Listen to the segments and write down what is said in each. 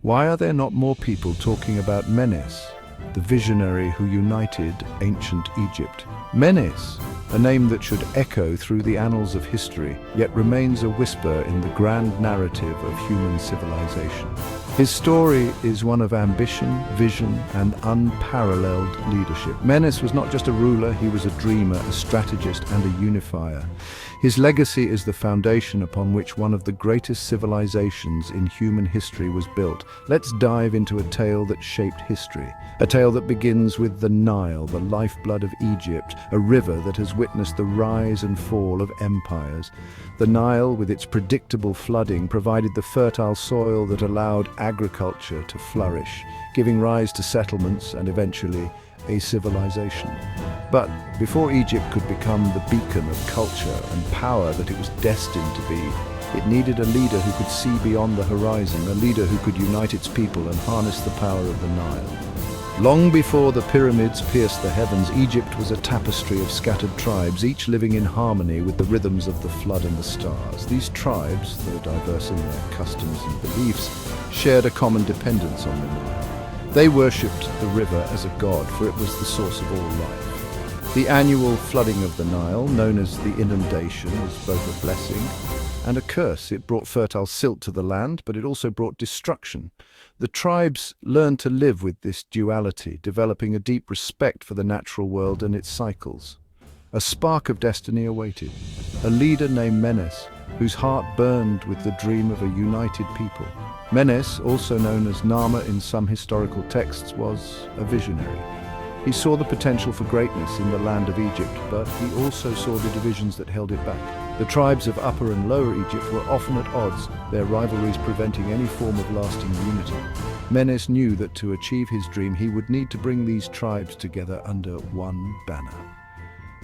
Why are there not more people talking about Menes, the visionary who united ancient Egypt? Menes, a name that should echo through the annals of history, yet remains a whisper in the grand narrative of human civilization. His story is one of ambition, vision, and unparalleled leadership. Menes was not just a ruler, he was a dreamer, a strategist, and a unifier. His legacy is the foundation upon which one of the greatest civilizations in human history was built. Let's dive into a tale that shaped history. A tale that begins with the Nile, the lifeblood of Egypt, a river that has witnessed the rise and fall of empires. The Nile, with its predictable flooding, provided the fertile soil that allowed agriculture to flourish, giving rise to settlements and eventually a civilization. But before Egypt could become the beacon of culture and power that it was destined to be, it needed a leader who could see beyond the horizon, a leader who could unite its people and harness the power of the Nile. Long before the pyramids pierced the heavens, Egypt was a tapestry of scattered tribes, each living in harmony with the rhythms of the flood and the stars. These tribes, though diverse in their customs and beliefs, shared a common dependence on the Nile. They worshipped the river as a god, for it was the source of all life. The annual flooding of the Nile, known as the inundation, was both a blessing and a curse. It brought fertile silt to the land, but it also brought destruction. The tribes learned to live with this duality, developing a deep respect for the natural world and its cycles. A spark of destiny awaited, a leader named Menes, whose heart burned with the dream of a united people. Menes, also known as Nahma in some historical texts, was a visionary. He saw the potential for greatness in the land of Egypt, but he also saw the divisions that held it back. The tribes of Upper and Lower Egypt were often at odds, their rivalries preventing any form of lasting unity. Menes knew that to achieve his dream, he would need to bring these tribes together under one banner.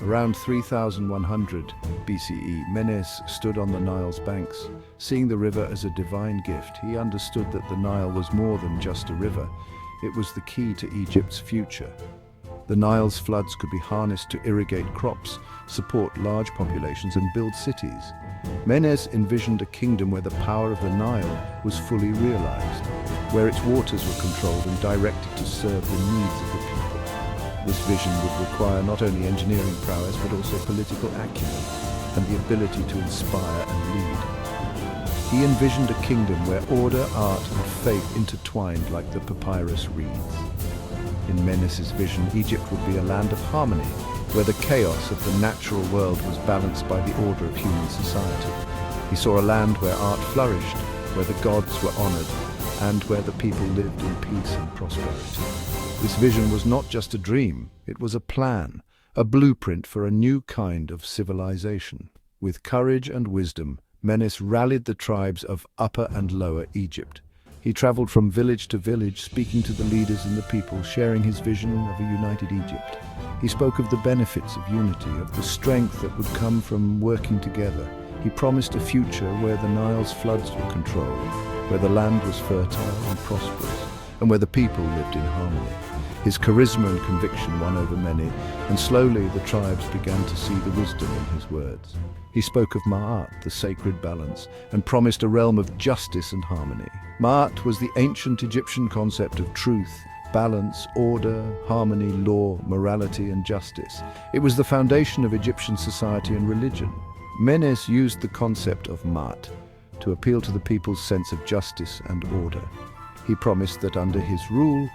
Around 3100 BCE, Menes stood on the Nile's banks. Seeing the river as a divine gift, he understood that the Nile was more than just a river. It was the key to Egypt's future. The Nile's floods could be harnessed to irrigate crops, support large populations, and build cities. Menes envisioned a kingdom where the power of the Nile was fully realized, where its waters were controlled and directed to serve the needs of the people. This vision would require not only engineering prowess, but also political acumen and the ability to inspire and lead. He envisioned a kingdom where order, art, and faith intertwined like the papyrus reeds. In Menes's vision, Egypt would be a land of harmony, where the chaos of the natural world was balanced by the order of human society. He saw a land where art flourished, where the gods were honored, and where the people lived in peace and prosperity. This vision was not just a dream, it was a plan, a blueprint for a new kind of civilization. With courage and wisdom, Menes rallied the tribes of Upper and Lower Egypt. He traveled from village to village, speaking to the leaders and the people, sharing his vision of a united Egypt. He spoke of the benefits of unity, of the strength that would come from working together. He promised a future where the Nile's floods were controlled, where the land was fertile and prosperous, and where the people lived in harmony. His charisma and conviction won over many, and slowly the tribes began to see the wisdom in his words. He spoke of Ma'at, the sacred balance, and promised a realm of justice and harmony. Ma'at was the ancient Egyptian concept of truth, balance, order, harmony, law, morality, and justice. It was the foundation of Egyptian society and religion. Menes used the concept of Ma'at to appeal to the people's sense of justice and order. He promised that under his rule,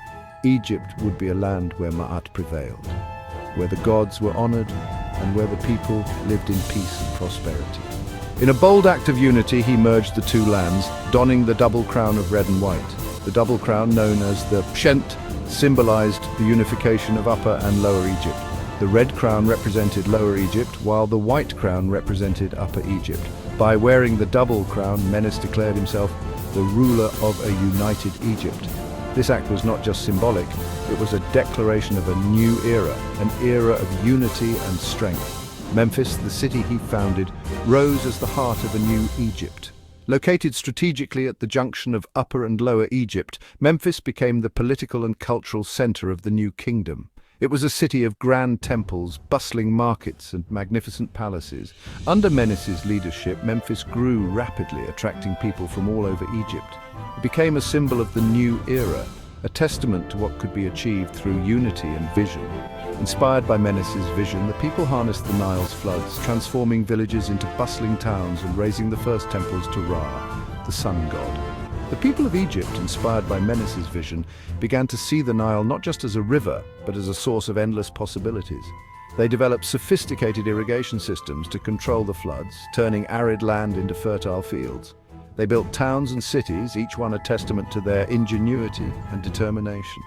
Egypt would be a land where Ma'at prevailed, where the gods were honored and where the people lived in peace and prosperity. In a bold act of unity, he merged the two lands, donning the double crown of red and white. The double crown, known as the Pshent, symbolized the unification of Upper and Lower Egypt. The red crown represented Lower Egypt, while the white crown represented Upper Egypt. By wearing the double crown, Menes declared himself the ruler of a united Egypt. This act was not just symbolic, it was a declaration of a new era, an era of unity and strength. Memphis, the city he founded, rose as the heart of a new Egypt. Located strategically at the junction of Upper and Lower Egypt, Memphis became the political and cultural center of the new kingdom. It was a city of grand temples, bustling markets, and magnificent palaces. Under Menes's leadership, Memphis grew rapidly, attracting people from all over Egypt. It became a symbol of the new era, a testament to what could be achieved through unity and vision. Inspired by Menes's vision, the people harnessed the Nile's floods, transforming villages into bustling towns and raising the first temples to Ra, the sun god. The people of Egypt, inspired by Menes's vision, began to see the Nile not just as a river, but as a source of endless possibilities. They developed sophisticated irrigation systems to control the floods, turning arid land into fertile fields. They built towns and cities, each one a testament to their ingenuity and determination.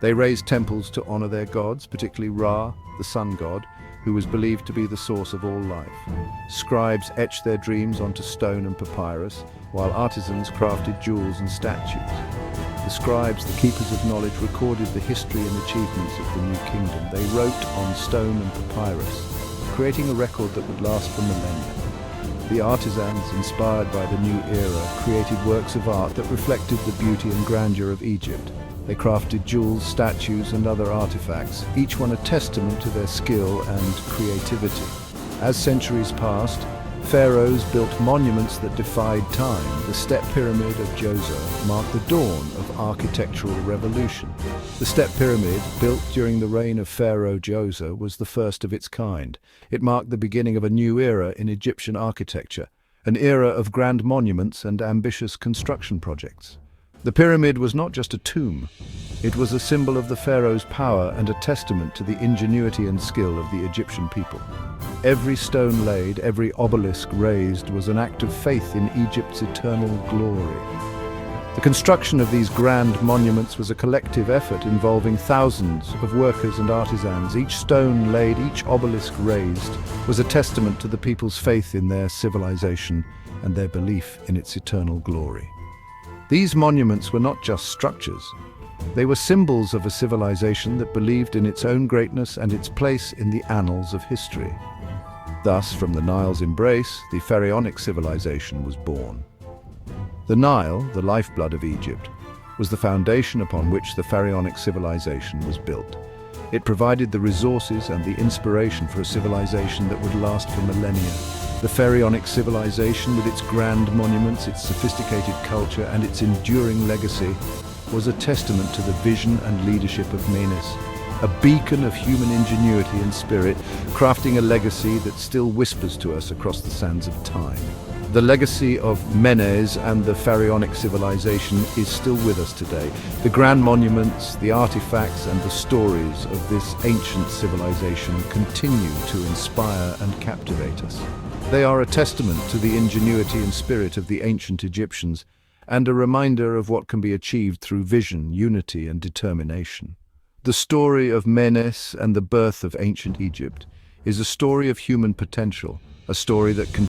They raised temples to honor their gods, particularly Ra, the sun god, who was believed to be the source of all life. Scribes etched their dreams onto stone and papyrus, while artisans crafted jewels and statues. The scribes, the keepers of knowledge, recorded the history and achievements of the new kingdom. They wrote on stone and papyrus, creating a record that would last for millennia. The artisans, inspired by the new era, created works of art that reflected the beauty and grandeur of Egypt. They crafted jewels, statues, and other artifacts, each one a testament to their skill and creativity. As centuries passed, pharaohs built monuments that defied time. The Step Pyramid of Djoser marked the dawn of architectural revolution. The Step Pyramid, built during the reign of Pharaoh Djoser, was the first of its kind. It marked the beginning of a new era in Egyptian architecture, an era of grand monuments and ambitious construction projects. The pyramid was not just a tomb. It was a symbol of the pharaoh's power and a testament to the ingenuity and skill of the Egyptian people. Every stone laid, every obelisk raised was an act of faith in Egypt's eternal glory. The construction of these grand monuments was a collective effort involving thousands of workers and artisans. Each stone laid, each obelisk raised, was a testament to the people's faith in their civilization and their belief in its eternal glory. These monuments were not just structures. They were symbols of a civilization that believed in its own greatness and its place in the annals of history. Thus, from the Nile's embrace, the pharaonic civilization was born. The Nile, the lifeblood of Egypt, was the foundation upon which the pharaonic civilization was built. It provided the resources and the inspiration for a civilization that would last for millennia. The pharaonic civilization, with its grand monuments, its sophisticated culture, and its enduring legacy, was a testament to the vision and leadership of Menes, a beacon of human ingenuity and spirit, crafting a legacy that still whispers to us across the sands of time. The legacy of Menes and the pharaonic civilization is still with us today. The grand monuments, the artifacts, and the stories of this ancient civilization continue to inspire and captivate us. They are a testament to the ingenuity and spirit of the ancient Egyptians, and a reminder of what can be achieved through vision, unity, and determination. The story of Menes and the birth of ancient Egypt is a story of human potential, a story that